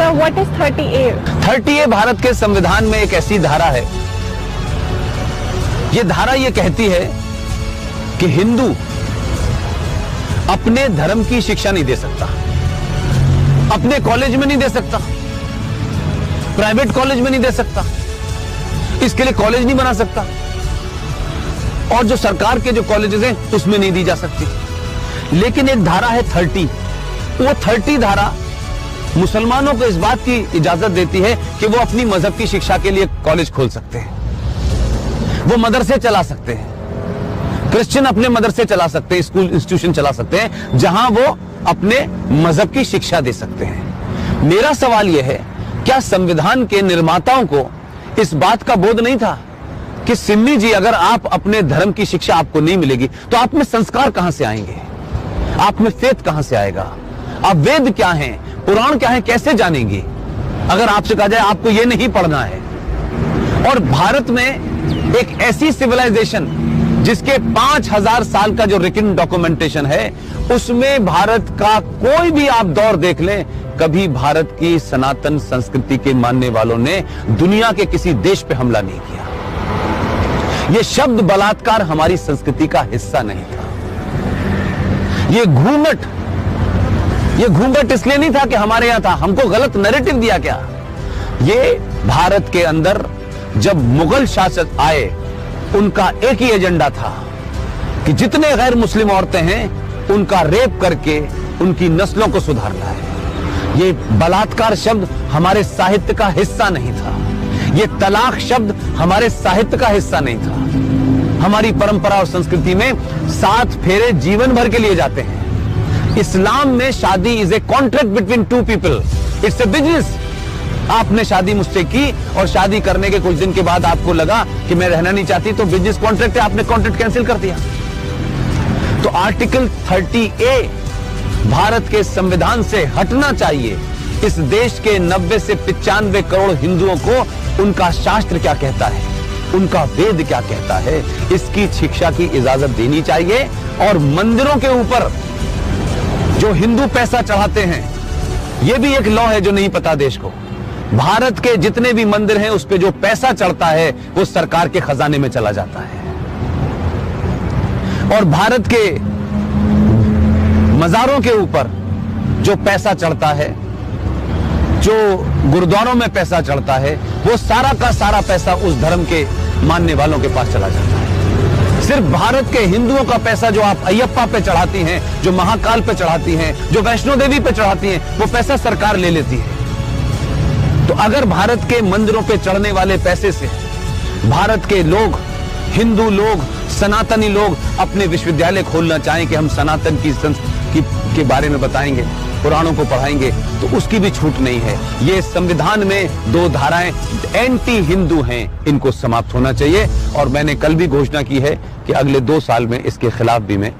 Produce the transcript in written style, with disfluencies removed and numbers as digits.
Sir, what is 30A? 30A Bharat के संविधान में एक ऐसी धारा है, ये धारा ये कहती है कि हिंदू अपने धर्म की शिक्षा नहीं दे सकता, अपने कॉलेज में नहीं दे सकता, प्राइवेट कॉलेज में नहीं दे सकता, इसके लिए कॉलेज नहीं बना सकता, और जो सरकार के जो कॉलेजेस हैं उसमें नहीं दी जा सकती। लेकिन एक धारा है 30, वो 30 धारा मुसलमानों को इस बात की इजाजत देती है कि वो अपनी मजहब की शिक्षा के लिए कॉलेज खोल सकते हैं, वो मदरसे चला सकते हैं, क्रिश्चियन अपने मदरसे चला सकते हैं, स्कूल इंस्टीट्यूशन चला सकते हैं जहां वो अपने मजहब की शिक्षा दे सकते हैं। मेरा सवाल यह है, क्या संविधान के निर्माताओं को इस बात का बोध नहीं था कि सिम्मी जी, अगर आप अपने धर्म की शिक्षा आपको नहीं मिलेगी तो आप में संस्कार कहां से आएंगे, आप में फेथ कहां से आएगा, आप वेद क्या हैं, पुराण क्या है, कैसे जानेंगे अगर आपसे कहा जाए आपको यह नहीं पढ़ना है। और भारत में एक ऐसी सिविलाइजेशन जिसके 5000 साल का जो रिटन डॉक्यूमेंटेशन है, उसमें भारत का कोई भी आप दौर देख लें, कभी भारत की सनातन संस्कृति के मानने वालों ने दुनिया के किसी देश पे हमला नहीं किया। यह शब्द बलात्कार हमारी संस्कृति का हिस्सा नहीं था। ये घूंघट इसलिए नहीं था कि हमारे यहां था, हमको गलत नैरेटिव दिया गया। ये भारत के अंदर जब मुगल शासक आए, उनका एक ही एजेंडा था कि जितने गैर मुस्लिम औरतें हैं उनका रेप करके उनकी नस्लों को सुधारना है। ये बलात्कार शब्द हमारे साहित्य का हिस्सा नहीं था, ये तलाक शब्द हमारे साहित्य का हिस्सा नहीं था। हमारी परंपरा और संस्कृति में 7 फेरे जीवन भर के लिए जाते हैं। इस्लाम में शादी is a contract between 2 people, it's a business. आपने शादी मुझसे की और शादी करने के कुछ दिन के बाद आपको लगा कि मैं रहना नहीं चाहती, तो बिजनेस कॉन्ट्रैक्ट है, आपने कॉन्ट्रैक्ट कैंसिल कर दिया। तो आर्टिकल 30A भारत के संविधान से हटना चाहिए। इस देश के 90 से 95 करोड़ हिंदुओं को उनका शास्त्र क्या कहता है, उनका वेद क्या कहता है, इसकी शिक्षा की इजाजत देनी चाहिए। और मंदिरों के ऊपर जो हिंदू पैसा चढ़ाते हैं, यह भी एक लॉ है जो नहीं पता देश को। भारत के जितने भी मंदिर हैं उस पे जो पैसा चढ़ता है वो सरकार के खजाने में चला जाता है। और भारत के मजारों के ऊपर जो पैसा चढ़ता है, जो गुरुद्वारों में पैसा चढ़ता है, वो सारा का सारा पैसा उस धर्म के मानने वालों के पास चला जाता है। सिर्फ भारत के हिंदुओं का पैसा जो आप अयप्पा पे चढ़ाती हैं, जो महाकाल पे चढ़ाती हैं, जो वैष्णो देवी पे चढ़ाती हैं, वो पैसा सरकार ले लेती है। तो अगर भारत के मंदिरों पे चढ़ने वाले पैसे से भारत के लोग, हिंदू लोग, सनातनी लोग अपने विश्वविद्यालय खोलना चाहें कि हम सनातन के बारे में बताएंगे, पुराणों को पढ़ाएंगे, तो उसकी भी छूट नहीं है। ये संविधान में 2 धाराएं एंटी हिंदू हैं, इनको समाप्त होना चाहिए। और मैंने कल भी घोषणा की है कि अगले 2 साल में इसके खिलाफ भी मैं